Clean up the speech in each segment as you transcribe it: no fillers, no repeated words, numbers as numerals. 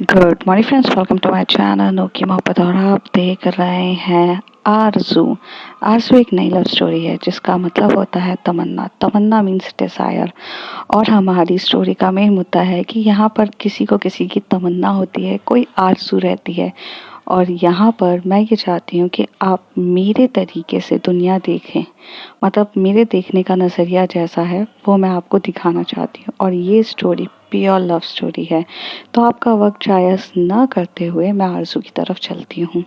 Good morning friends, welcome to my channel नो की मोहब्बत। और आप देख रहे हैं आरजू। आरजू एक नई लव स्टोरी है जिसका मतलब होता है तमन्ना। तमन्ना मीन्स डिज़ायर। और हमारी स्टोरी का मेन मुद्दा है कि यहाँ पर किसी को किसी की तमन्ना होती है, कोई आरजू रहती है। और यहाँ पर मैं ये चाहती हूँ कि आप मेरे तरीके से दुनिया देखें, मतलब मेरे देखने का नज़रिया जैसा है वो मैं आपको दिखाना चाहती हूँ। और ये स्टोरी प्योर लव स्टोरी है। तो आपका वक्त जाया ना करते हुए मैं आरज़ू की तरफ चलती हूँ।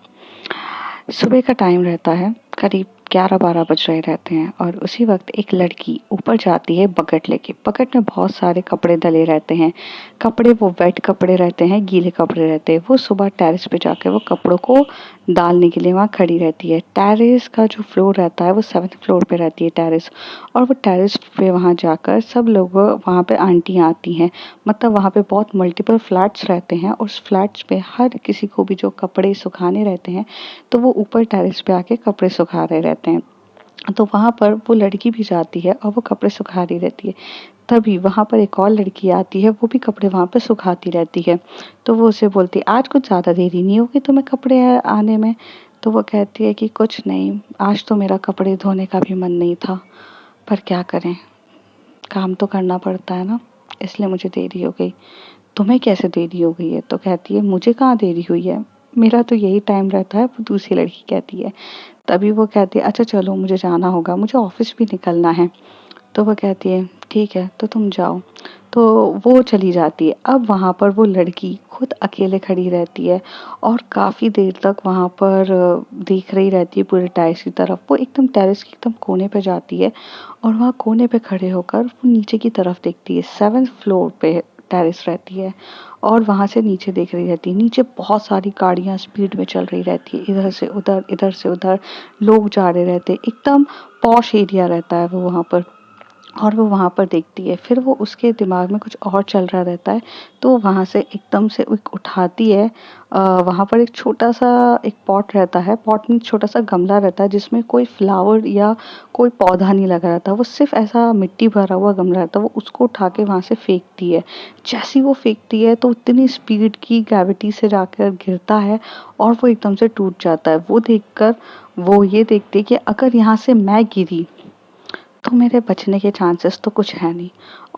सुबह का टाइम रहता है, करीब 11-12 बज रहे रहते हैं। और उसी वक्त एक लड़की ऊपर जाती है बकेट लेके। बकेट में बहुत सारे कपड़े डले रहते हैं। कपड़े वो वेट कपड़े रहते हैं, गीले कपड़े रहते हैं। वो सुबह टेरेस पे जाके वो कपड़ों को डालने के लिए वहाँ खड़ी रहती है। टेरेस का जो फ्लोर रहता है वो 7th फ्लोर पे रहती है टेरेस। और वो टेरेस पे वहाँ जाकर सब लोग, वहाँ पे आंटियाँ आती हैं, मतलब वहाँ पे बहुत मल्टीपल फ्लैट्स रहते हैं। और उस फ्लैट्स पे हर किसी को भी जो कपड़े सुखाने रहते हैं तो वो ऊपर टेरेस पे आके कपड़े सुखा रहे रहते हैं। तो वहाँ पर वो लड़की भी जाती है और वो कपड़े सुखा रही रहती है। तभी वहाँ पर एक और लड़की आती है, वो भी कपड़े वहाँ पे सुखाती रहती है। तो वो उसे बोलती है, आज कुछ ज़्यादा देरी नहीं होगी तुम्हें कपड़े आने में? तो वो कहती है कि कुछ नहीं, आज तो मेरा कपड़े धोने का भी मन नहीं था, पर क्या करें, काम तो करना पड़ता है ना, इसलिए मुझे देरी हो गई। तुम्हें कैसे देरी हो गई है? तो कहती है, मुझे कहाँ देरी हुई है, मेरा तो यही टाइम रहता है। वो दूसरी लड़की कहती है। तभी वो कहती है, अच्छा चलो मुझे जाना होगा, मुझे ऑफिस भी निकलना है। तो वो कहती है, ठीक है तो तुम जाओ। तो वो चली जाती है। अब वहाँ पर वो लड़की खुद अकेले खड़ी रहती है और काफ़ी देर तक वहाँ पर देख रही रहती है पूरे टेरेस की तरफ। वो एकदम टेरेस के एकदम कोने पे जाती है और वहाँ कोने पे खड़े होकर वो नीचे की तरफ देखती है। 7th फ्लोर पे टेरेस रहती है और वहाँ से नीचे देख रही रहती है। नीचे बहुत सारी गाड़ियाँ स्पीड में चल रही रहती है, इधर से उधर, इधर से उधर लोग जा रहे रहते हैं। एकदम पॉश एरिया रहता है वो वहाँ पर। और वो वहाँ पर देखती है, फिर वो उसके दिमाग में कुछ और चल रहा रहता है। तो वहाँ से एकदम से एक उठाती है। वहाँ पर एक छोटा सा एक पॉट रहता है, पॉट में छोटा सा गमला रहता है जिसमें कोई फ्लावर या कोई पौधा नहीं लगा रहता, वो सिर्फ ऐसा मिट्टी भरा हुआ गमला रहता है। वो उसको उठा के वहाँ से फेंकती है। जैसी वो फेंकती है तो उतनी स्पीड की ग्रेविटी से जाकर गिरता है और वो एकदम से टूट जाता है। वो देखकर वो ये देखती है कि अगर यहाँ से मैं गिरी तो मेरे बचने के चांसेस तो कुछ है नहीं।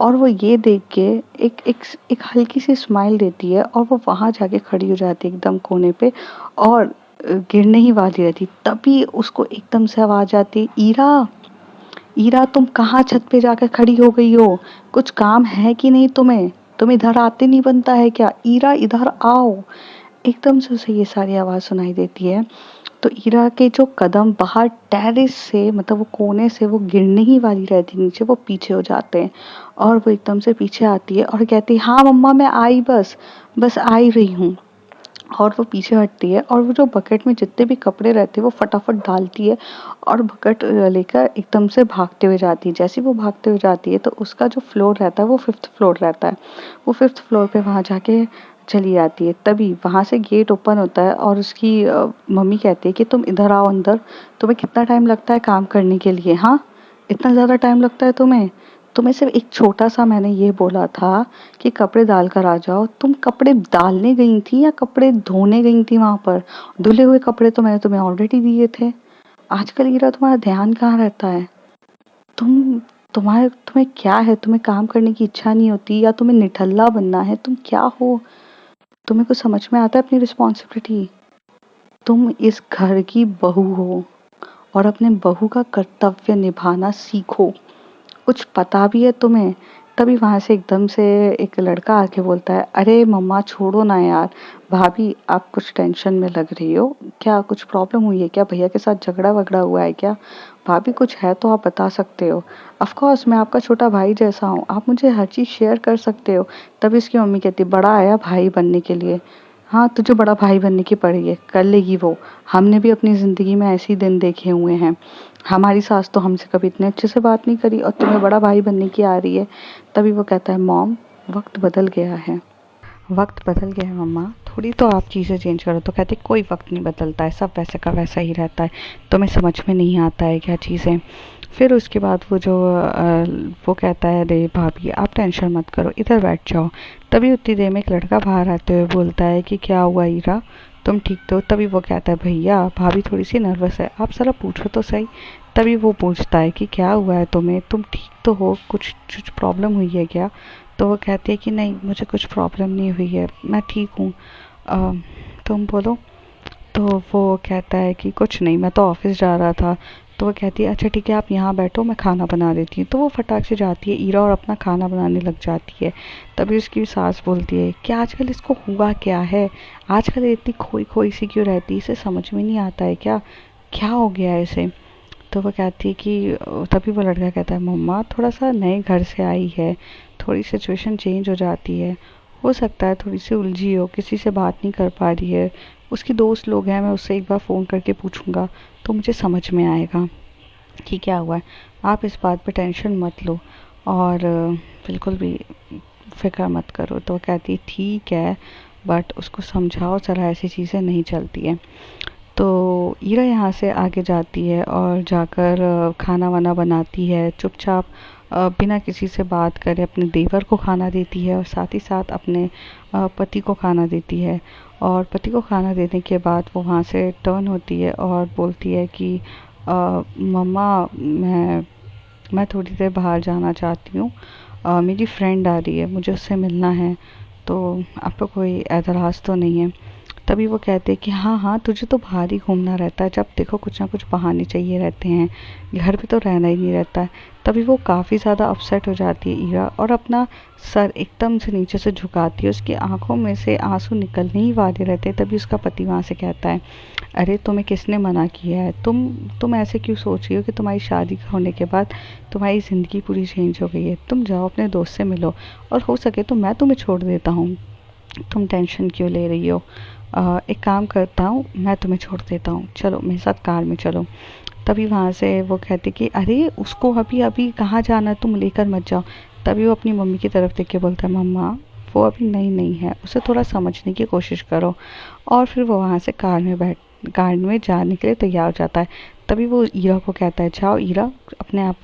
और वो ये देख के एक एक एक हल्की सी स्माइल देती है और वो वहां जाके खड़ी हो जाती है एकदम कोने पे। और गिरने ही वाली रहती, तभी उसको एकदम से आवाज आती है, ईरा, ईरा तुम कहाँ छत पे जाकर खड़ी हो गई हो? कुछ काम है कि नहीं तुम्हें? तुम इधर आते नहीं बनता है क्या? ईरा इधर आओ। एकदम से उसे ये सारी आवाज सुनाई देती है। तो ईरा के जो कदम बाहर टेरेस से, मतलब वो कोने से वो गिरने ही वाली रहती नीचे, वो पीछे हो जाते हैं। और वो एकदम से पीछे आती है और कहती है, हाँ मम्मा मैं आई, बस बस आ ही रही हूँ। और वो पीछे हटती है और वो जो बकेट में जितने भी कपड़े रहते हैं वो फटाफट डालती है और बकेट लेकर एकदम से भागते हुए जाती है। जैसे वो भागते हुए जाती है तो उसका जो फ्लोर रहता है वो 5th फ्लोर रहता है। वो 5th फ्लोर पे वहाँ जाके चली जाती है। तभी वहाँ से गेट ओपन होता है और उसकी मम्मी कहती है कि तुम इधर आओ अंदर। तुम्हें कितना टाइम लगता है काम करने के लिए? हाँ, इतना ज़्यादा टाइम लगता है तुम्हें? तुम्हें सिर्फ एक छोटा सा मैंने ये बोला था कि कपड़े डाल कर आ जाओ। तुम कपड़े डालने गई थी या कपड़े धोने गई थी? वहां पर धुले हुए कपड़े तो मैंने तुम्हें ऑलरेडी दिए थे। आजकल हीरा तुम्हारा ध्यान कहाँ रहता है? तुम तुम्हें क्या है? तुम्हें काम करने की इच्छा नहीं होती या तुम्हें निठल्ला बनना है? तुम क्या हो? तुम्हें कुछ समझ में आता है अपनी रिस्पॉन्सिबिलिटी? तुम इस घर की बहू हो और अपने बहू का कर्तव्य निभाना सीखो। कुछ पता भी है तुम्हें? तभी वहां से एकदम से एक लड़का आके बोलता है, अरे मम्मा छोड़ो ना यार, भाभी आप कुछ टेंशन में लग रही हो, क्या कुछ प्रॉब्लम हुई है क्या? भैया के साथ झगड़ा वगड़ा हुआ है क्या? भाभी कुछ है तो आप बता सकते हो। ऑफ कोर्स मैं आपका छोटा भाई जैसा हूँ, आप मुझे हर चीज शेयर कर सकते हो। तभी इसकी मम्मी कहती, बड़ा आया भाई बनने के लिए? हाँ, तुझे बड़ा भाई बनने की पड़ी है, कर लेगी वो। हमने भी अपनी जिंदगी में ऐसे ही दिन देखे हुए हैं। हमारी सास तो हमसे कभी इतने अच्छे से बात नहीं करी और तुम्हें बड़ा भाई बनने की आ रही है। तभी वो कहता है, मॉम वक्त बदल गया है, वक्त बदल गया है मम्मा, थोड़ी तो आप चीज़ें चेंज करो। तो कहते कोई वक्त नहीं बदलता है, सब वैसे का वैसा ही रहता है, तुम्हें समझ में नहीं आता है क्या चीज़ें। फिर उसके बाद वो कहता है अरे भाभी आप टेंशन मत करो, इधर बैठ जाओ। तभी उतनी देर में एक लड़का बाहर आते हुए बोलता है कि क्या हुआ ईरा, तुम ठीक तो? तभी वो कहता है भैया भाभी थोड़ी सी नर्वस है, आप ज़रा पूछो तो सही। तभी वो पूछता है कि क्या हुआ है तुम्हें, तुम ठीक तो हो, कुछ कुछ प्रॉब्लम हुई है क्या? तो वो कहती है कि नहीं मुझे कुछ प्रॉब्लम नहीं हुई है, मैं ठीक हूँ, तुम बोलो। तो वो कहता है कि कुछ नहीं, मैं तो ऑफिस जा रहा था। तो वो कहती है अच्छा ठीक है आप यहाँ बैठो, मैं खाना बना देती हूँ। तो वो फटाक से जाती है ईरा और अपना खाना बनाने लग जाती है। तभी उसकी सास बोलती है कि आजकल इसको हुआ क्या है, आजकल इतनी खोई खोई सी क्यों रहती है, इसे समझ में नहीं आता है क्या, क्या हो गया है इसे? तो वो कहती है कि तभी वो लड़का कहता है मम्मा थोड़ा सा नए घर से आई है, थोड़ी सिचुएशन चेंज हो जाती है, हो सकता है थोड़ी सी उलझी हो, किसी से बात नहीं कर पा रही है, उसकी दोस्त लोग हैं, मैं उससे एक बार फ़ोन करके पूछूंगा तो मुझे समझ में आएगा कि क्या हुआ है। आप इस बात पे टेंशन मत लो और बिल्कुल भी फिक्र मत करो। तो वो कहती है ठीक है, बट उसको समझाओ ज़रा, ऐसी चीज़ें नहीं चलती हैं। तो ईरा यहाँ से आगे जाती है और जाकर खाना वाना बनाती है चुपचाप, बिना किसी से बात करे अपने देवर को खाना देती है और साथ ही साथ अपने पति को खाना देती है। और पति को खाना देने के बाद वो वहाँ से टर्न होती है और बोलती है कि मम्मा मैं थोड़ी देर बाहर जाना चाहती हूँ, मेरी फ्रेंड आ रही है, मुझे उससे मिलना है, तो आपको कोई एतराज़ तो नहीं है? तभी वो कहते हैं कि हाँ हाँ तुझे तो बाहर ही घूमना रहता है, जब देखो कुछ ना कुछ बहाने चाहिए रहते हैं, घर पे तो रहना ही नहीं रहता है। तभी वो काफ़ी ज़्यादा अपसेट हो जाती है ईरा और अपना सर एकदम से नीचे से झुकाती है, उसकी आंखों में से आंसू निकलने ही वाले रहते हैं। तभी उसका पति वहाँ से कहता है अरे तुम्हें किसने मना किया है, तुम ऐसे क्यों सोच रही हो कि तुम्हारी शादी होने के बाद तुम्हारी ज़िंदगी पूरी चेंज हो गई है, तुम जाओ अपने दोस्त से मिलो और हो सके तो मैं तुम्हें छोड़ देता हूँ, तुम टेंशन क्यों ले रही हो? एक काम करता हूँ, मैं तुम्हें छोड़ देता हूँ, चलो मेरे साथ कार में चलो। तभी वहाँ से वो कहती कि अरे उसको अभी अभी कहाँ जाना है, तुम लेकर मत जाओ। तभी वो अपनी मम्मी की तरफ देख के बोलता है मम्मा वो अभी नई नहीं है, उसे थोड़ा समझने की कोशिश करो। और फिर वो वहाँ से कार में जाने के लिए तैयार हो जाता है। तभी वो ईरा को कहता है जाओ ईरा,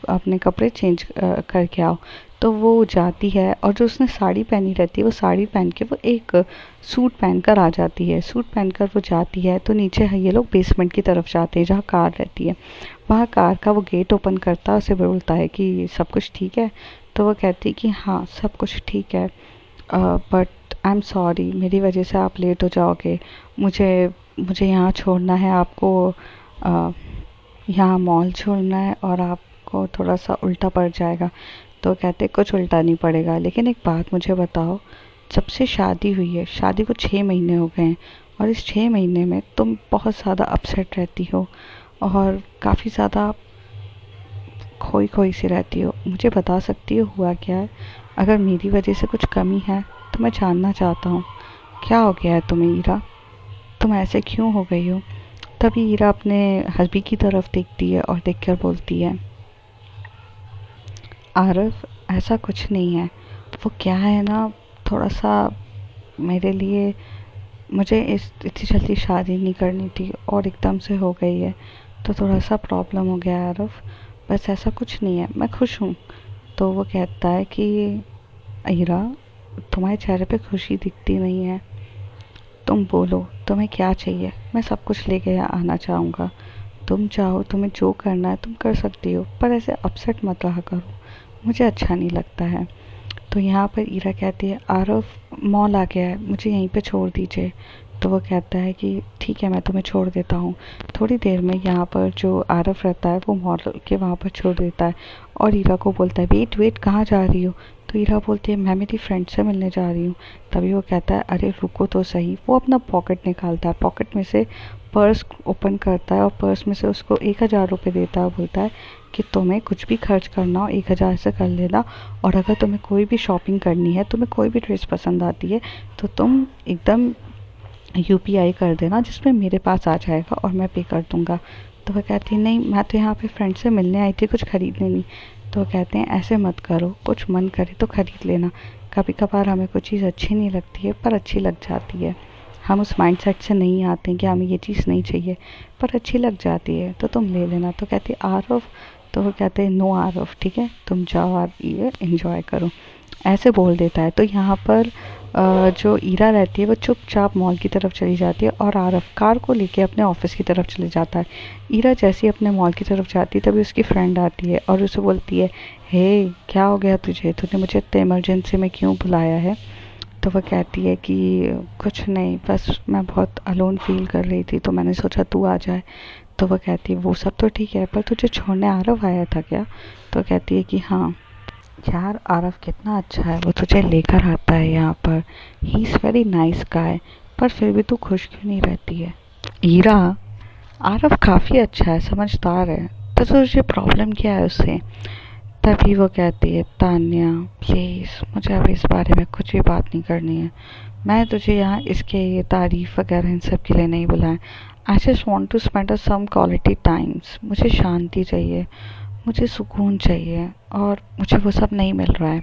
अपने कपड़े चेंज करके आओ। तो वो जाती है और जो उसने साड़ी पहनी रहती है वो साड़ी पहन के वो एक सूट पहनकर आ जाती है। सूट पहनकर वो जाती है तो नीचे ये लोग बेसमेंट की तरफ जाते हैं जहाँ कार रहती है। वहाँ कार का वो गेट ओपन करता है, उसे बोलता है कि सब कुछ ठीक है? तो वो कहती है कि हाँ सब कुछ ठीक है, बट आई एम सॉरी मेरी वजह से आप लेट हो जाओगे, मुझे मुझे यहाँ छोड़ना है आपको, अ, यहाँ मॉल छोड़ना है और आपको थोड़ा सा उल्टा पड़ जाएगा। तो कहते कुछ उल्टा नहीं पड़ेगा, लेकिन एक बात मुझे बताओ, जब से शादी हुई है, शादी को 6 महीने हो गए हैं और इस 6 महीने में तुम बहुत ज़्यादा अपसेट रहती हो और काफ़ी ज़्यादा खोई खोई सी रहती हो, मुझे बता सकती हो हुआ क्या है? अगर मेरी वजह से कुछ कमी है तो मैं जानना चाहता हूँ, क्या हो गया है तुम्हें ईरा, तुम ऐसे क्यों हो गई हो? तभी ईरा अपने हस्बैंड की तरफ देखती है और देखकर बोलती है आरव ऐसा कुछ नहीं है, वो क्या है ना, थोड़ा सा मेरे लिए, मुझे इस इतनी जल्दी शादी नहीं करनी थी और एकदम से हो गई है तो थोड़ा सा प्रॉब्लम हो गया है आरव, बस ऐसा कुछ नहीं है, मैं खुश हूँ। तो वो कहता है कि ईरा तुम्हारे चेहरे पे खुशी दिखती नहीं है, तुम बोलो तुम्हें क्या चाहिए, मैं सब कुछ लेके आना चाहूँगा, तुम चाहो तुम्हें जो करना है तुम कर सकती हो, पर ऐसे अपसेट मत रहा करो, मुझे अच्छा नहीं लगता है। तो यहाँ पर ईरा कहती है आरव मॉल आ गया है, मुझे यहीं पे छोड़ दीजिए। तो वो कहता है कि ठीक है मैं तुम्हें छोड़ देता हूँ। थोड़ी देर में यहाँ पर जो आरव रहता है वो मॉल के वहाँ पर छोड़ देता है और ईरा को बोलता है वेट वेट कहाँ जा रही हो? तो ईरा बोलती है मैं मेरी फ्रेंड से मिलने जा रही हूँ। तभी वो कहता है अरे रुको तो सही, वो अपना पॉकेट निकालता है, पॉकेट में से पर्स ओपन करता है और पर्स में से उसको 1,000 रुपये देता है, बोलता है कि तुम्हें कुछ भी खर्च करना हो 1,000 से कर लेना, और अगर तुम्हें कोई भी शॉपिंग करनी है, तुम्हें कोई भी ड्रेस पसंद आती है तो तुम एकदम यूपीआई कर देना जिसमें मेरे पास आ जाएगा और मैं पे कर दूंगा। तो वह कहती है नहीं मैं तो यहाँ पे फ्रेंड से मिलने आई थी, कुछ खरीदने नहीं। तो वो कहते हैं ऐसे मत करो, कुछ मन करे तो खरीद लेना, कभी कभार हमें कोई चीज़ अच्छी नहीं लगती है पर अच्छी लग जाती है। हम उस माइंडसेट से नहीं आते हैं कि हमें ये चीज़ नहीं चाहिए, पर अच्छी लग जाती है तो तुम ले लेना। तो कहती है आर ऑफ, तो वो कहते हैं नो आर ऑफ, ठीक है तुम जाओ और ये एंजॉय करो, ऐसे बोल देता है। तो यहाँ पर जो ईरा रहती है वो चुपचाप मॉल की तरफ चली जाती है और आरव कार को लेके अपने ऑफिस की तरफ चले जाता है। ईरा जैसे ही अपने मॉल की तरफ जाती है तभी उसकी फ्रेंड आती है और उसे बोलती है, हे क्या हो गया तुझे, तूने मुझे इतने इमरजेंसी में क्यों बुलाया है। तो वह कहती है कि कुछ नहीं, बस मैं बहुत अलोन फील कर रही थी तो मैंने सोचा तू आ जाए। तो वह कहती है वो सब तो ठीक है पर तुझे छोड़ने आरव आया था क्या। तो कहती है कि हाँ यार आरव कितना अच्छा है, वो तुझे लेकर आता है यहाँ पर, ही इज़ वेरी नाइस गाय, पर फिर भी तू खुश क्यों नहीं रहती है। ईरा, आरव काफ़ी अच्छा है, समझदार है, तो तुझे प्रॉब्लम क्या है उससे। तभी वो कहती है तान्या प्लीज़ मुझे अभी इस बारे में कुछ भी बात नहीं करनी है, मैं तुझे यहाँ इसके ये तारीफ़ वगैरह इन सब के लिए नहीं बुलाया। I just want to spend some quality times, मुझे शांति चाहिए, मुझे सुकून चाहिए और मुझे वो सब नहीं मिल रहा है।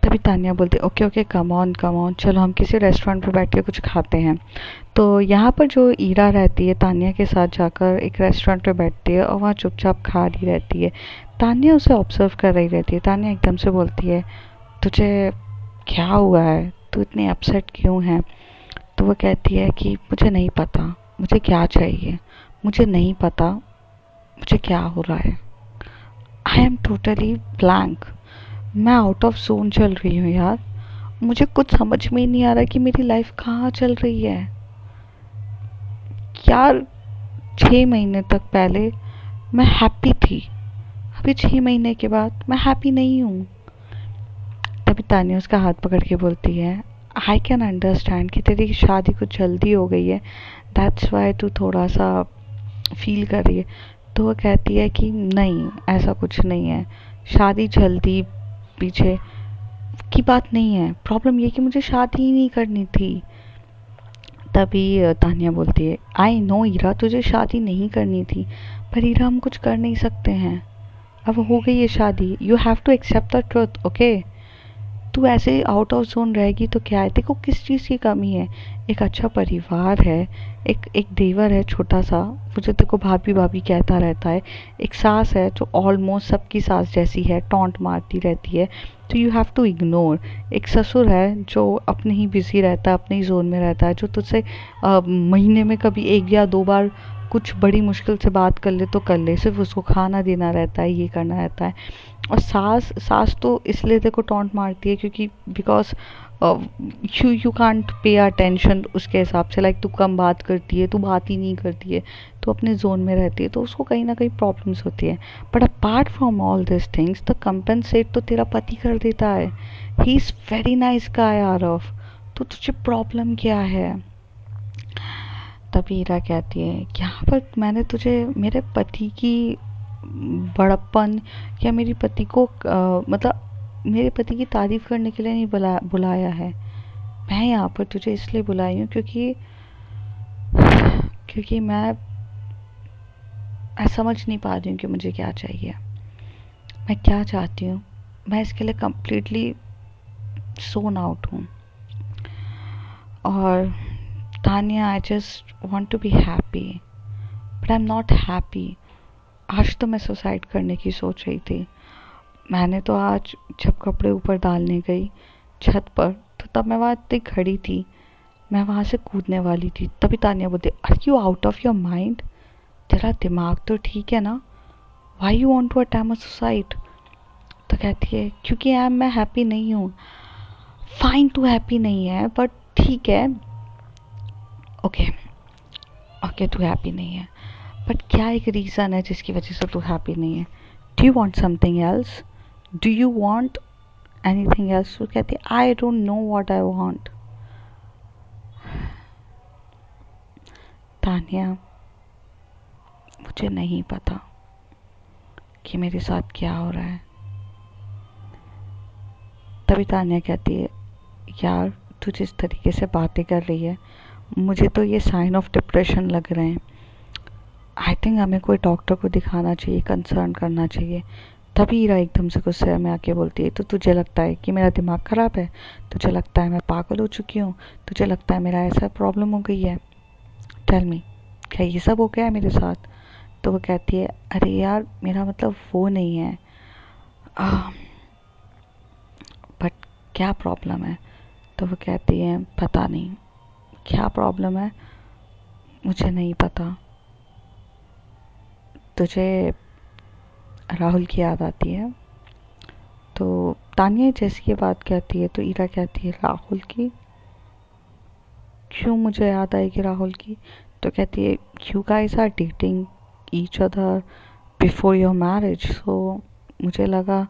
तभी तान्या बोलती है ओके ओके कम ऑन चलो हम किसी रेस्टोरेंट पे बैठ के कुछ खाते हैं। तो यहाँ पर जो ईरा रहती है तान्या के साथ जाकर एक रेस्टोरेंट पे बैठती है और वहाँ चुपचाप खा रही रहती है। तान्या उसे ऑब्जर्व कर रही रहती है। तान्या एकदम से बोलती है तुझे क्या हुआ है, तू इतनी अपसेट क्यों है। तो वो कहती है कि मुझे नहीं पता मुझे क्या चाहिए, मुझे नहीं पता मुझे क्या हो रहा है, आई एम टोटली ब्लैंक, मैं आउट ऑफ जोन चल रही हूँ यार, मुझे कुछ समझ में ही नहीं आ रहा कि मेरी लाइफ कहाँ चल रही है यार। 6 महीने तक पहले मैं हैप्पी थी, अभी 6 महीने के बाद मैं हैप्पी नहीं हूँ। तभी तान्या उसका हाथ पकड़ के बोलती है आई कैन अंडरस्टैंड कि तेरी शादी कुछ जल्दी हो गई है, दैट्स वाई तू थोड़ा सा फील कर रही है। तो वो कहती है कि नहीं ऐसा कुछ नहीं है, शादी जल्दी पीछे की बात नहीं है, प्रॉब्लम ये कि मुझे शादी ही नहीं करनी थी। तभी तान्या बोलती है आई नो ईरा तुझे शादी नहीं करनी थी, पर ईरा हम कुछ कर नहीं सकते हैं, अब हो गई है शादी, you have to accept the truth okay. तू ऐसे आउट ऑफ जोन रहेगी तो क्या है, देखो किस चीज़ की कमी है, एक अच्छा परिवार है, एक एक देवर है छोटा सा, मुझे देखो भाभी भाभी कहता रहता है, एक सास है जो ऑलमोस्ट सबकी सास जैसी है, टॉन्ट मारती रहती है, तो यू हैव टू इग्नोर। एक ससुर है जो अपने ही बिजी रहता है, अपने ही जोन में रहता है, जो तुझसे महीने में कभी 1 या 2 बार कुछ बड़ी मुश्किल से बात कर ले तो कर ले, सिर्फ उसको खाना देना रहता है, ये करना रहता है। और सास सास तो इसलिए देखो टॉन्ट मारती है क्योंकि because you can't pay attention उसके हिसाब से, लाइक तू कम बात करती है, तू बात ही नहीं करती है, तू अपने जोन में रहती है, तो उसको कहीं ना कहीं प्रॉब्लम्स होती है। But apart from all this things the compensate तो तेरा पति कर देता है, ही is very nice guy Aarav, तो तुझे प्रॉब्लम क्या है। तभी ईरा कहती है यहाँ पर मैंने तुझे मेरे पति की बड़प्पन या मेरे पति को मतलब मेरे पति की तारीफ करने के लिए नहीं बुलाया है, मैं यहाँ पर तुझे इसलिए बुलाई हूँ क्योंकि क्योंकि मैं समझ नहीं पा रही हूँ कि मुझे क्या चाहिए, मैं क्या चाहती हूँ, मैं इसके लिए कम्प्लीटली सोन आउट हूँ। और Tanya I just want to be happy but I am not happy. आज तो मैं सुसाइड करने की सोच रही थी, मैंने तो आज जब कपड़े ऊपर डालने गई छत पर तो तब मैं वहाँ इतनी खड़ी थी, मैं वहाँ से कूदने वाली थी। तभी तान्या बोलती are you out of your mind, तेरा दिमाग तो ठीक है ना, why you want to attempt suicide. तो कहती है क्योंकि मैं हैप्पी नहीं हूँ। फाइन तू हैप्पी नहीं है बट ठीक है, ओके ओके तू हैप्पी नहीं है, बट क्या एक रीज़न है जिसकी वजह से तू हैप्पी नहीं है। Do you want something else, do you want anything else. तो कहती है I don't know what I want. Tanya मुझे नहीं पता कि मेरे साथ क्या हो रहा है। तभी तान्या कहती है यार तू जिस तरीके से बातें कर रही है मुझे तो ये साइन ऑफ डिप्रेशन लग रहे हैं, आई थिंक हमें कोई डॉक्टर को दिखाना चाहिए, कंसर्न करना चाहिए। तभी ईरा एकदम से गुस्से में आके बोलती है, तो तुझे लगता है कि मेरा दिमाग खराब है? तुझे लगता है मैं पागल हो चुकी हूँ? तुझे लगता है मेरा ऐसा प्रॉब्लम हो गई है? टेल मी, क्या ये सब हो गया है मेरे साथ? तो वो कहती है, अरे यार मेरा मतलब वो नहीं है, बट क्या प्रॉब्लम है? तो वो कहती है, पता नहीं क्या प्रॉब्लम है, मुझे नहीं पता। तुझे राहुल की याद आती है? तो तानिया जैसी ये बात कहती है तो ईरा कहती है, राहुल की? क्यों मुझे याद आएगी राहुल की? तो कहती है, you guys are dating each other before your marriage, so मुझे लगा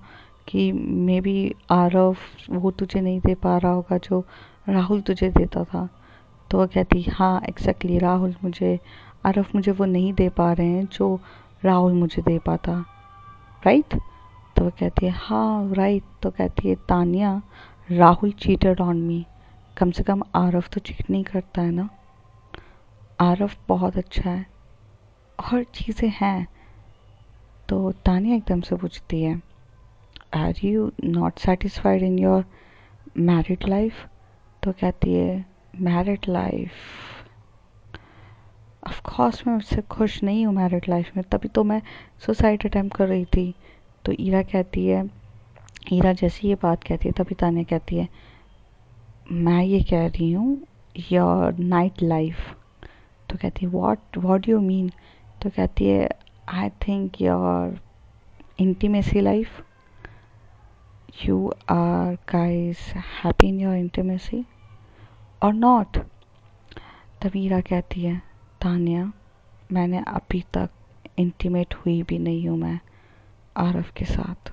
कि मे बी आरव वो तुझे नहीं दे पा रहा होगा जो राहुल तुझे देता था। तो वो कहती, हाँ एग्जैक्टली, राहुल मुझे, आरव मुझे वो नहीं दे पा रहे हैं जो राहुल मुझे दे पाता, राइट? तो वो कहती है, हाँ राइट। तो कहती है, Tania, Rahul cheated on me, कम से कम आरव तो चीट नहीं करता है ना, आरव बहुत अच्छा है, और चीज़ें हैं। तो तानिया एकदम से पूछती है, are you not satisfied in your married life? तो कहती है, मैरिड लाइफ, ऑफ कोर्स मैं उससे खुश नहीं हूँ मैरिड लाइफ में, तभी तो मैं सुसाइड अटेम्प्ट कर रही थी। तो ईरा कहती है, ईरा जैसी ये बात कहती है तभी तानिया कहती है, मैं ये कह रही हूँ योर नाइट लाइफ। तो कहती है, व्हाट डू यू मीन? तो कहती है, I think your intimacy life, you are guys happy in your intimacy और नॉट? तभी ईरा कहती है, तानिया, मैंने अभी तक इंटीमेट हुई भी नहीं हूँ मैं आरव के साथ।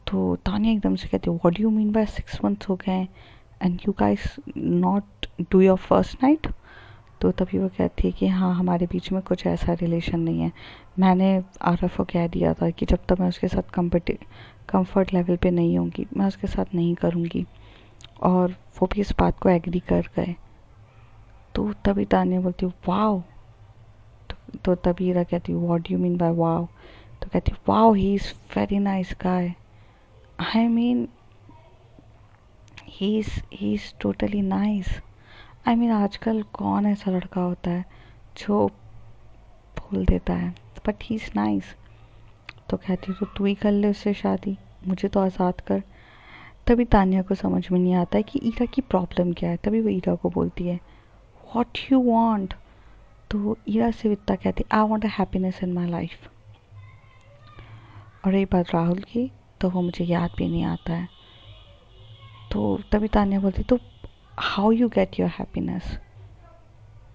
तो तानिया एकदम से कहती है, what do you mean by 6 months हो गए and you guys not do your first night? तो तभी वो कहती है कि हाँ, हमारे बीच में कुछ ऐसा रिलेशन नहीं है। मैंने आरव को कह दिया था कि जब तक मैं उसके साथ कंफर्ट लेवल पे नहीं होंगी मैं उसके साथ नहीं करूँगी, और वो भी इस बात को एग्री कर गए। तो तभी तानिया बोलती, वाओ। तो तभी ईरा कहती, what do you mean by wow? तो कहती, wow he is very nice guy, I mean he is totally nice. I mean आजकल कौन ऐसा लड़का होता है जो बोल देता है, बट ही इज़ नाइस। तो कहती, तो तू ही कर ले उससे शादी, मुझे तो आज़ाद कर। तभी तानिया को समझ में नहीं आता है कि ईरा की प्रॉब्लम क्या है। तभी वो ईरा को बोलती है, व्हाट यू वांट? तो ईरा से इतना कहती, I want a happiness in my life. और रही बात राहुल की, तो वो मुझे याद भी नहीं आता है। तो तभी तानिया बोलती, तो how you get your happiness?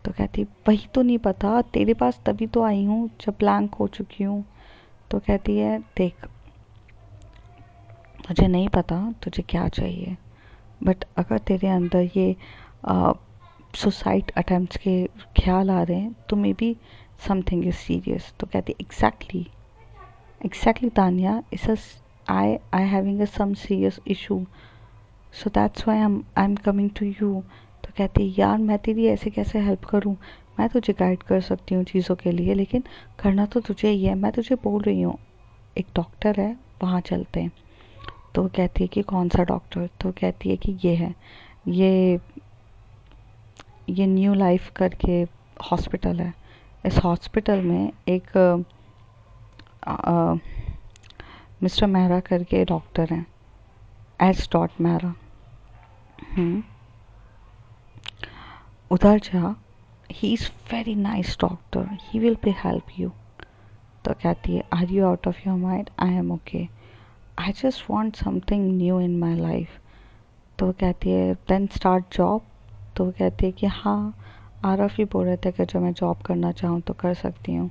तो कहती, वही तो नहीं पता, तेरे पास तभी तो आई हूँ जब ब्लैंक हो चुकी हूँ। तो कहती है, देख, मुझे नहीं पता तुझे क्या चाहिए, बट अगर तेरे अंदर ये सुसाइड अटेम्प्ट्स के ख्याल आ रहे हैं तो maybe something is serious. तो कहती, exactly Tanya, is I having a some serious issue, so that's why I am coming to you. तो कहती है, यार मैं तेरी ऐसे कैसे हेल्प करूँ? मैं तुझे गाइड कर सकती हूँ चीज़ों के लिए, लेकिन करना तो तुझे ही है। मैं तुझे बोल रही हूँ, एक डॉक्टर है, वहाँ चलते हैं। तो वो कहती है कि कौन सा डॉक्टर? तो कहती है कि ये है, ये ये न्यू लाइफ करके हॉस्पिटल है। इस हॉस्पिटल में एक मिस्टर मेहरा करके डॉक्टर हैं, एस डॉट मेहरा। उधर जा, he is very nice doctor, he will be help you. तो कहती है, are you out of your mind? I am okay, I just want something new in my life. तो वो कहती है, देन स्टार्ट जॉब। तो वो कहती है कि हाँ, आरव ही बोल रहे थे कि जो मैं जॉब करना चाहूँ तो कर सकती हूँ,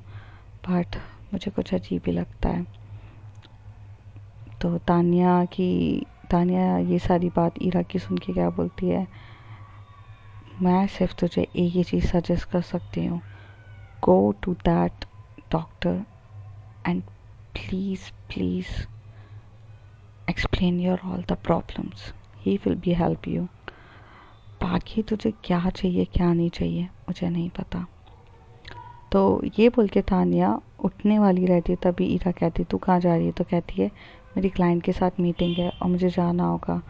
बट मुझे कुछ अजीब ही लगता है। तो तानिया ये सारी बात ईरा की सुन के क्या बोलती है, मैं सिर्फ तुझे एक ही चीज़ सजेस्ट कर सकती हूँ, go to that doctor and please explain your all the problems, he will be help you। बाकी तुझे क्या चाहिए क्या नहीं चाहिए मुझे नहीं पता। तो ये बोल के तानिया उठने वाली रहती है, तभी ईरा कहती तू कहाँ जा रही है? तो कहती है मेरी क्लाइंट के साथ मीटिंग है और मुझे जाना होगा।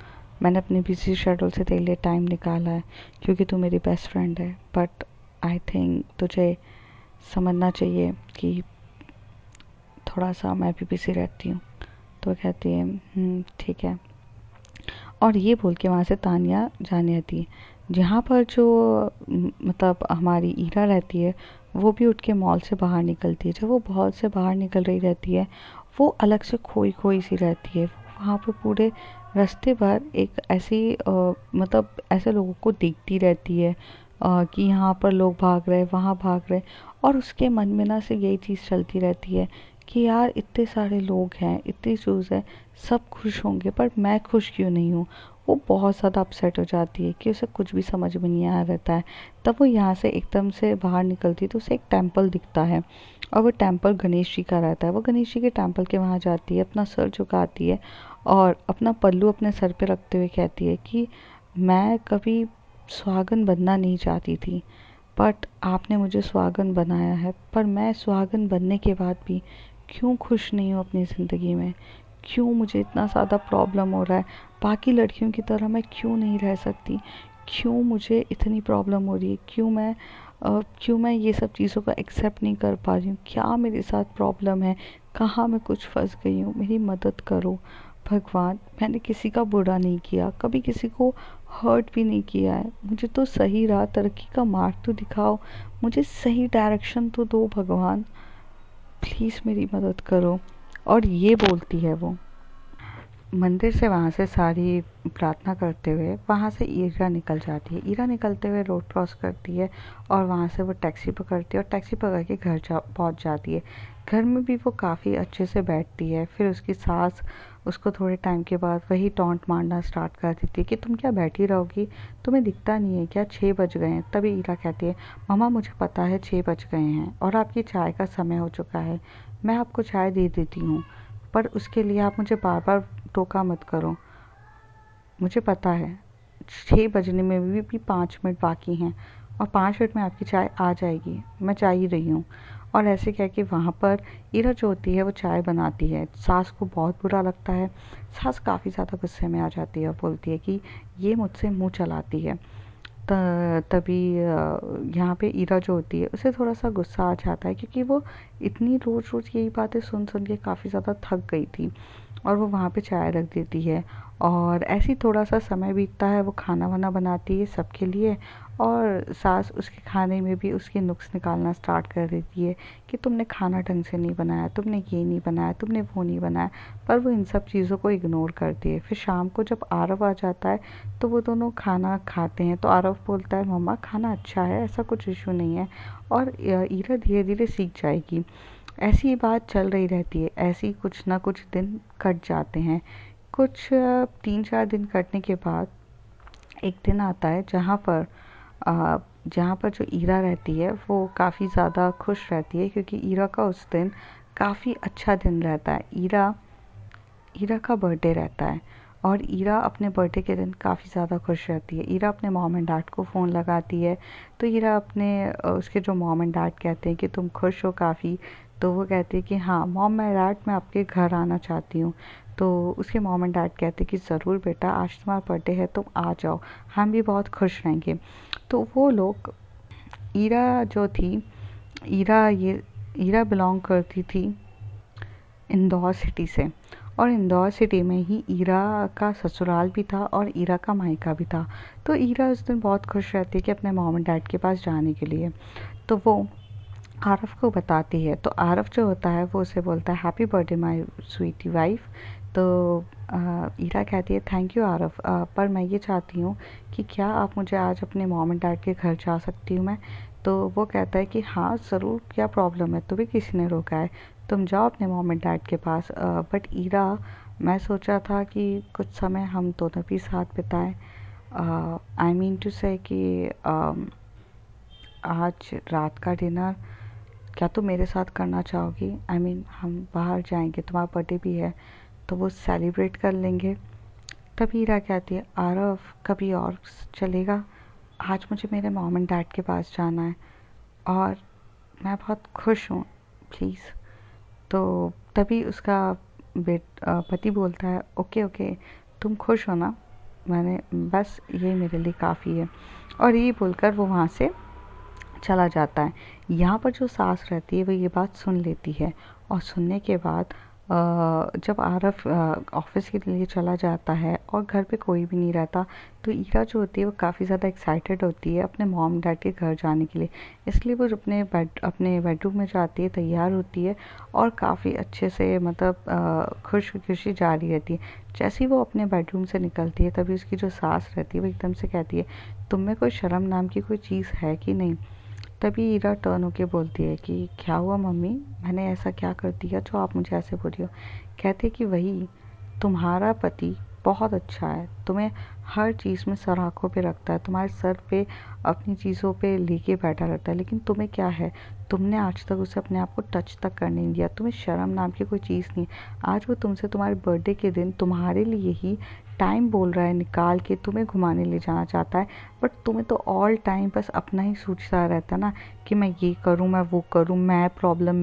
मैंने अपने बिजी शेड्यूल से तेरे लिए टाइम निकाला है क्योंकि तू मेरी बेस्ट फ्रेंड है, बट आई थिंक तुझे समझना चाहिए कि थोड़ा सा मैं भी बिजी रहती हूँ। तो कहती है ठीक है। और ये बोल के वहाँ से तानिया जाने आती है। जहाँ पर जो मतलब हमारी ईरा रहती है, वो भी उठ के मॉल से बाहर निकलती है। जब वो मॉल से बाहर निकल रही रहती है, वो अलग से खोई खोई सी रहती है। वहाँ पे पूरे रास्ते भर एक ऐसी मतलब ऐसे लोगों को देखती रहती है कि यहाँ पर लोग भाग रहे, वहाँ भाग रहे। और उसके मन में ना सिर्फ यही चीज़ चलती रहती है कि यार इतने सारे लोग हैं, इतनी चीज़ है, सब खुश होंगे पर मैं खुश क्यों नहीं हूँ। वो बहुत ज़्यादा अपसेट हो जाती है कि उसे कुछ भी समझ में नहीं आ रहता है। तब वो यहाँ से एकदम से बाहर निकलती है तो उसे एक टेम्पल दिखता है, और वो टेम्पल गणेश जी का रहता है। वो गणेश जी के टेम्पल के वहाँ जाती है, अपना सर झुकाती है और अपना पल्लू अपने सर पे रखते हुए कहती है कि मैं कभी सुहागन बनना नहीं चाहती थी, बट आपने मुझे सुहागन बनाया है। पर मैं सुहागन बनने के बाद भी क्यों खुश नहीं हूँ अपनी ज़िंदगी में? क्यों मुझे इतना ज़्यादा प्रॉब्लम हो रहा है? बाकी लड़कियों की तरह मैं क्यों नहीं रह सकती? क्यों मुझे इतनी प्रॉब्लम हो रही है? क्यों मैं ये सब चीज़ों को एक्सेप्ट नहीं कर पा रही हूँ? क्या मेरे साथ प्रॉब्लम है? कहाँ मैं कुछ फंस गई हूँ? मेरी मदद करो भगवान। मैंने किसी का बुरा नहीं किया, कभी किसी को हर्ट भी नहीं किया है। मुझे तो सही राह, तरक्की का मार्ग तो दिखाओ, मुझे सही डायरेक्शन तो दो भगवान, प्लीज़ मेरी मदद करो। और ये बोलती है वो। मंदिर से वहाँ से सारी प्रार्थना करते हुए वहाँ से ईरा निकल जाती है। ईरा निकलते हुए रोड क्रॉस करती है और वहाँ से वो टैक्सी पकड़ती है और टैक्सी पकड़ के घर पहुँच जाती है। घर में भी वो काफ़ी अच्छे से बैठती है। फिर उसकी सास उसको थोड़े टाइम के बाद वही टॉन्ट मारना स्टार्ट कर देती है कि तुम क्या बैठी रहोगी, तुम्हें दिखता नहीं है क्या 6 बज गए हैं? तभी ईरा कहती है मम्मा मुझे पता है 6 बज गए हैं और आपकी चाय का समय हो चुका है, मैं आपको चाय दे देती हूँ, पर उसके लिए आप मुझे बार बार टोका मत करो। मुझे पता है 6 बजने में भी 5 मिनट बाकी हैं और 5 मिनट में आपकी चाय आ जाएगी, मैं जा ही रही हूँ। और ऐसे कह के वहाँ पर ईरा जो होती है वो चाय बनाती है। सास को बहुत बुरा लगता है। सास काफ़ी ज़्यादा गुस्से में आ जाती है और बोलती है कि ये मुझसे मुंह चलाती है। तभी यहाँ पे ईरा जो होती है उसे थोड़ा सा गुस्सा आ जाता है क्योंकि वो इतनी रोज़ रोज़ यही बातें सुन सुन के काफ़ी ज़्यादा थक गई थी। और वो वहाँ पे चाय रख देती है और ऐसे ही थोड़ा सा समय बीतता है। वो खाना वाना बनाती है सबके लिए और सास उसके खाने में भी उसके नुक्स निकालना स्टार्ट कर देती है कि तुमने खाना ढंग से नहीं बनाया, तुमने ये नहीं बनाया, तुमने वो नहीं बनाया। पर वो इन सब चीज़ों को इग्नोर करती है। फिर शाम को जब आरव आ जाता है तो वो दोनों खाना खाते हैं। तो आरव बोलता है मम्मा खाना अच्छा है, ऐसा कुछ इशू नहीं है और ईरा धीरे धीरे सीख जाएगी। ऐसी ही बात चल रही रहती है। ऐसे ही कुछ ना कुछ दिन कट जाते हैं। कुछ 3-4 दिन कटने के बाद एक दिन आता है अ, जहाँ पर जो ईरा रहती है वो काफ़ी ज़्यादा खुश रहती है क्योंकि ईरा का उस दिन काफ़ी अच्छा दिन रहता है। ईरा ईरा का बर्थडे रहता है और ईरा अपने बर्थडे के दिन काफ़ी ज़्यादा खुश रहती है। ईरा अपने मॉम एंड डैड को फ़ोन लगाती है। तो ईरा उसके जो मॉम एंड डैड कहते हैं कि तुम खुश हो काफ़ी, तो वो कहती है कि हाँ मॉम एंड डैड मैं आपके घर आना चाहती हूँ। तो उसके मॉम एंड डैड कहते हैं कि ज़रूर बेटा, आज तुम्हारा बर्थडे है, तुम आ जाओ, हम भी बहुत खुश रहेंगे। तो वो लोग ईरा जो थी ईरा ये ईरा बिलोंग करती थी इंदौर सिटी से, और इंदौर सिटी में ही ईरा का ससुराल भी था और ईरा का मायका भी था। तो ईरा उस दिन बहुत खुश रहती है कि अपने मॉम एंड डैड के पास जाने के लिए। तो वो आरव को बताती है। तो आरव जो होता है वो उसे बोलता है happy birthday my sweetie wife. तो ईरा कहती है थैंक यू आरव, पर मैं ये चाहती हूँ कि क्या आप मुझे आज अपने मॉम एंड डैड के घर जा सकती हूँ मैं? तो वो कहता है कि हाँ ज़रूर, क्या प्रॉब्लम है, तुम्हें किसी ने रोका है, तुम जाओ अपने मॉम एंड डैड के पास। बट ईरा, मैं सोचा था कि कुछ समय हम दोनों भी साथ बिताएं। आई मीन टू से कि आज रात का डिनर क्या तुम मेरे साथ करना चाहोगी? आई मीन हम बाहर जाएंगे, तुम्हारा बर्थडे भी है तो वो सेलिब्रेट कर लेंगे। तभी हीरा कहती है आरव कभी और चलेगा, आज मुझे मेरे मॉम एंड डैड के पास जाना है और मैं बहुत खुश हूँ, प्लीज़। तो तभी उसका पति बोलता है, ओके ओके, तुम खुश हो ना, मैंने बस ये मेरे लिए काफ़ी है। और ये बोलकर वो वहाँ से चला जाता है। यहाँ पर जो सास रहती है वो ये बात सुन लेती है, और सुनने के बाद जब आरफ ऑफिस के लिए चला जाता है और घर पे कोई भी नहीं रहता, तो ईरा जो होती है वो काफ़ी ज़्यादा एक्साइटेड होती है अपने मॉम डैड के घर जाने के लिए। इसलिए वो अपने बेडरूम में जाती है, तैयार होती है और काफ़ी अच्छे से मतलब खुश खुशी जा रही रहती है। जैसे ही वो अपने बेडरूम से निकलती है, तभी उसकी जो सास रहती है वो एकदम से कहती है, तुम में कोई शर्म नाम की कोई चीज़ है कि नहीं। तभी ईरा टर्न होके बोलती है कि क्या हुआ मम्मी, मैंने ऐसा क्या कर दिया जो आप मुझे ऐसे बोल रही हो। कहते कि वही, तुम्हारा पति बहुत अच्छा है, तुम्हें हर चीज़ में सर आँखों पे रखता है, तुम्हारे सर पे अपनी चीज़ों पे लेके बैठा रहता है, लेकिन तुम्हें क्या है, तुमने आज तक उसे अपने आप को टच तक करने नहीं दिया, तुम्हें शर्म नाम की कोई चीज़ नहीं। आज वो तुमसे तुम्हारे बर्थडे के दिन तुम्हारे लिए ही टाइम बोल रहा है निकाल के तुम्हें घुमाने ले जाना चाहता है, बट तुम्हें तो ऑल टाइम बस अपना ही सोचता रहता ना, कि मैं ये करूँ, मैं वो करूँ, मैं प्रॉब्लम,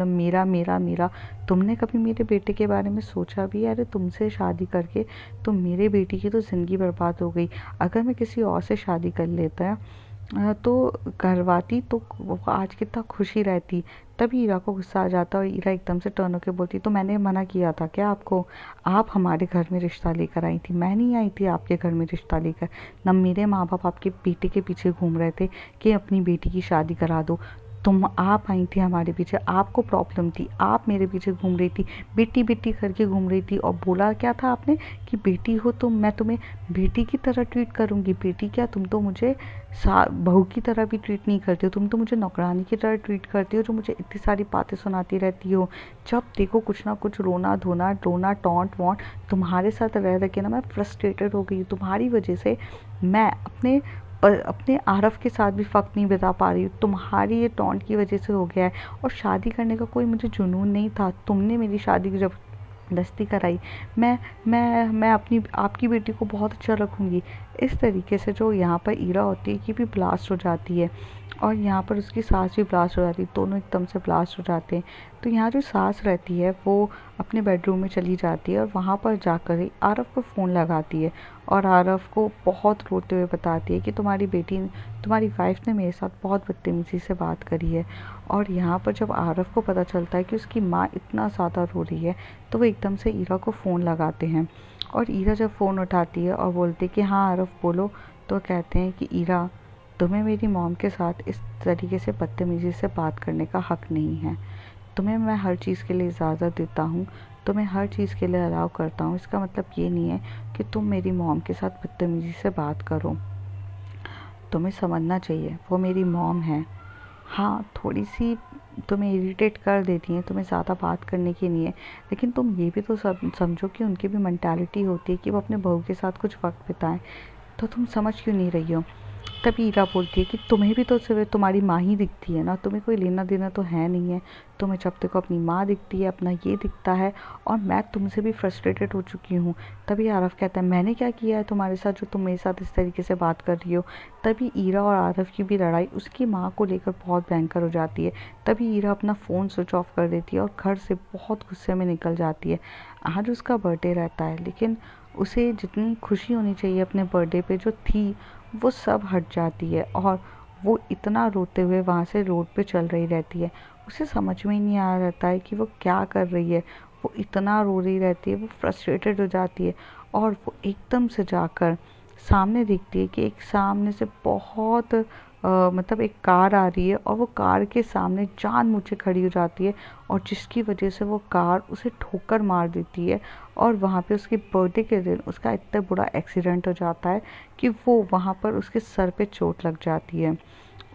मेरा मेरा मेरा। तुमने कभी मेरे बेटे के बारे में सोचा भी? अरे तुमसे शादी करके तो मेरे बेटी की तो ज़िंदगी बर्बाद हो गई। अगर मैं किसी और से शादी कर लेता तो करवाती तो वो आज कितना खुशी रहती। तभी ईरा को गुस्सा आ जाता और ईरा एकदम से टर्न होके बोलती, तो मैंने मना किया था क्या आपको? आप हमारे घर में रिश्ता लेकर आई थी, मैं नहीं आई थी आपके घर में रिश्ता लेकर। ना मेरे माँ बाप आपके बेटे के पीछे घूम रहे थे कि अपनी बेटी की शादी करा दो। आप आई थी हमारे पीछे, आपको प्रॉब्लम थी, आप मेरे पीछे घूम रही थी, बेटी बेटी करके घूम रही थी। और बोला क्या था आपने कि बेटी हो तो मैं तुम्हें बेटी की तरह ट्रीट करूँगी। बेटी क्या, तुम तो मुझे बहू की तरह भी ट्रीट नहीं करती हो, तुम तो मुझे नौकरानी की तरह ट्रीट करती हो, जो मुझे इतनी सारी बातें सुनाती रहती हो। जब देखो कुछ ना कुछ रोना धोना रोना टोंट वोंट। तुम्हारे साथ रह रह के ना मैं फ्रस्ट्रेटेड हो गई हूँ। तुम्हारी वजह से मैं अपने आरफ के साथ भी वक्त नहीं बिता पा रही हूँ। तुम्हारी ये टोंट की वजह से हो गया है। और शादी करने का कोई मुझे जुनून नहीं था, तुमने मेरी शादी की जबरदस्ती कराई। मैं अपनी आपकी बेटी को बहुत अच्छा रखूँगी। इस तरीके से जो यहाँ पर ईरा होती है, ये भी ब्लास्ट हो जाती है, और यहाँ पर उसकी सास भी ब्लास्ट हो जाती है, दोनों एकदम से ब्लास्ट हो जाते हैं। तो यहाँ जो सास रहती है वो अपने बेडरूम में चली जाती है, और वहाँ पर जाकर ही आरव को फ़ोन लगाती है, और आरव को बहुत रोते हुए बताती है कि तुम्हारी वाइफ ने मेरे साथ बहुत बदतमीज़ी से बात करी है। और यहाँ पर जब आरव को पता चलता है कि उसकी माँ इतना ज़्यादा रो रही है, तो वो एकदम से ईरा को फ़ोन लगाते हैं। और ईरा जब फ़ोन उठाती है और बोलती है कि हाँ आरव बोलो, तो कहते हैं कि ईरा, तुम्हें मेरी मॉम के साथ इस तरीके से बदतमीज़ी से बात करने का हक नहीं है। तुम्हें मैं हर चीज़ के लिए इजाज़त देता हूँ, तुम्हें हर चीज़ के लिए अलाउ करता हूँ, इसका मतलब ये नहीं है कि तुम मेरी मॉम के साथ बदतमीज़ी से बात करो। तुम्हें समझना चाहिए वो मेरी मॉम है। हाँ, थोड़ी-सी तुम्हें इरिटेट कर देती हैं, तुम्हें ज़्यादा बात करने की नहीं है, लेकिन तुम ये भी तो समझो कि उनकी भी मेंटालिटी होती है कि वो अपने बहू के साथ कुछ वक़्त बिताएँ। तो तुम समझ क्यों नहीं रही हो? तभी ईरा बोलती है कि तुम्हें भी तो सिर्फ तुम्हारी माँ ही दिखती है ना, तुम्हें कोई लेना देना तो है नहीं है। तुम्हें जब देखो अपनी माँ दिखती है, अपना ये दिखता है, और मैं तुमसे भी फ्रस्ट्रेटेड हो चुकी हूँ। तभी आरव कहता है, मैंने क्या किया है तुम्हारे साथ जो तुम मेरे साथ इस तरीके से बात कर रही हो? तभी ईरा और आरव की भी लड़ाई उसकी माँ को लेकर बहुत भयंकर हो जाती है। तभी ईरा अपना फ़ोन स्विच ऑफ कर देती है और घर से बहुत गुस्से में निकल जाती है। आज उसका बर्थडे रहता है, लेकिन उसे जितनी खुशी होनी चाहिए अपने बर्थडे पे जो थी, वो सब हट जाती है, और वो इतना रोते हुए वहाँ से रोड पे चल रही रहती है। उसे समझ में ही नहीं आ रहता है कि वो क्या कर रही है। वो इतना रो रही रहती है, वो फ्रस्ट्रेटेड हो जाती है, और वो एकदम से जाकर सामने देखती है कि एक सामने से बहुत मतलब एक कार आ रही है, और वो कार के सामने जानबूझ खड़ी हो जाती है, और जिसकी वजह से वो कार उसे ठोकर मार देती है। और वहाँ पे उसके बर्थडे के दिन उसका इतना बुरा एक्सीडेंट हो जाता है कि वो वहाँ पर उसके सर पे चोट लग जाती है।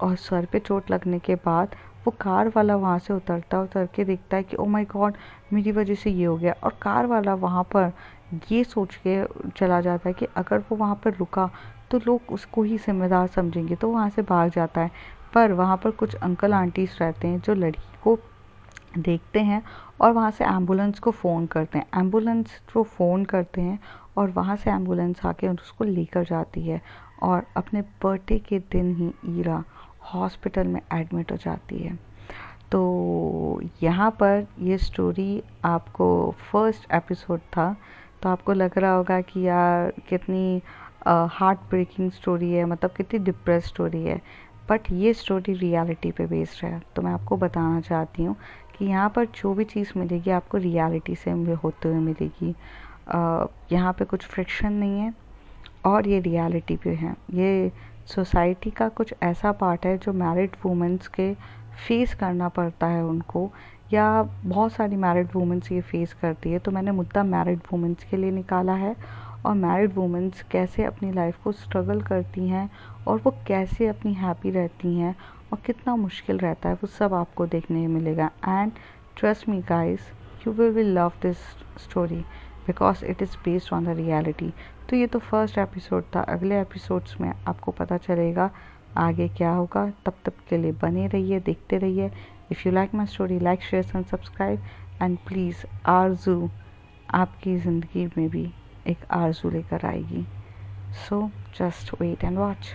और सर पे चोट लगने के बाद वो कार वाला वहाँ से उतर के देखता है कि ओ माय गॉड, मेरी वजह से ये हो गया। और कार वाला वहाँ पर ये सोच के चला जाता है कि अगर वो वहाँ पर रुका तो लोग उसको ही जिम्मेदार समझेंगे, तो वहाँ से भाग जाता है। पर वहाँ पर कुछ अंकल आंटीज रहते हैं जो लड़की को देखते हैं, और वहाँ से एम्बुलेंस को फ़ोन करते हैं। एम्बुलेंस जो फ़ोन करते हैं, और वहाँ से एम्बुलेंस आके उसको लेकर जाती है, और अपने बर्थडे के दिन ही ईरा हॉस्पिटल में एडमिट हो जाती है। तो यहाँ पर ये स्टोरी आपको फर्स्ट एपिसोड था तो आपको लग रहा होगा कि यार कितनी हार्ट ब्रेकिंग स्टोरी है, मतलब कितनी डिप्रेस स्टोरी है। बट ये स्टोरी रियलिटी पे बेस्ड है। तो मैं आपको बताना चाहती हूँ कि यहाँ पर जो भी चीज़ मिलेगी आपको रियलिटी से होते हुए मिलेगी। यहाँ पे कुछ फ्रिक्शन नहीं है और ये रियलिटी पे है। ये सोसाइटी का कुछ ऐसा पार्ट है जो मैरिड वुमेंस के फेस करना पड़ता है उनको, या बहुत सारी मैरिड वुमेंस ये फेस करती है। तो मैंने मुद्दा मैरिड वुमेंस के लिए निकाला है और मैरिड वुमेंस कैसे अपनी लाइफ को स्ट्रगल करती हैं और वो कैसे अपनी हैप्पी रहती हैं और कितना मुश्किल रहता है, वो सब आपको देखने मिलेगा। And trust me guys, you will love this story because it is based on the reality. तो ये तो फर्स्ट एपिसोड था, अगले एपिसोड्स में आपको पता चलेगा आगे क्या होगा। तब तक के लिए बने रहिए, देखते रहिए। If you like my story, like share and subscribe. And please, आरजू आपकी ज़िंदगी में भी एक आरजू लेकर आएगी। So just wait and watch.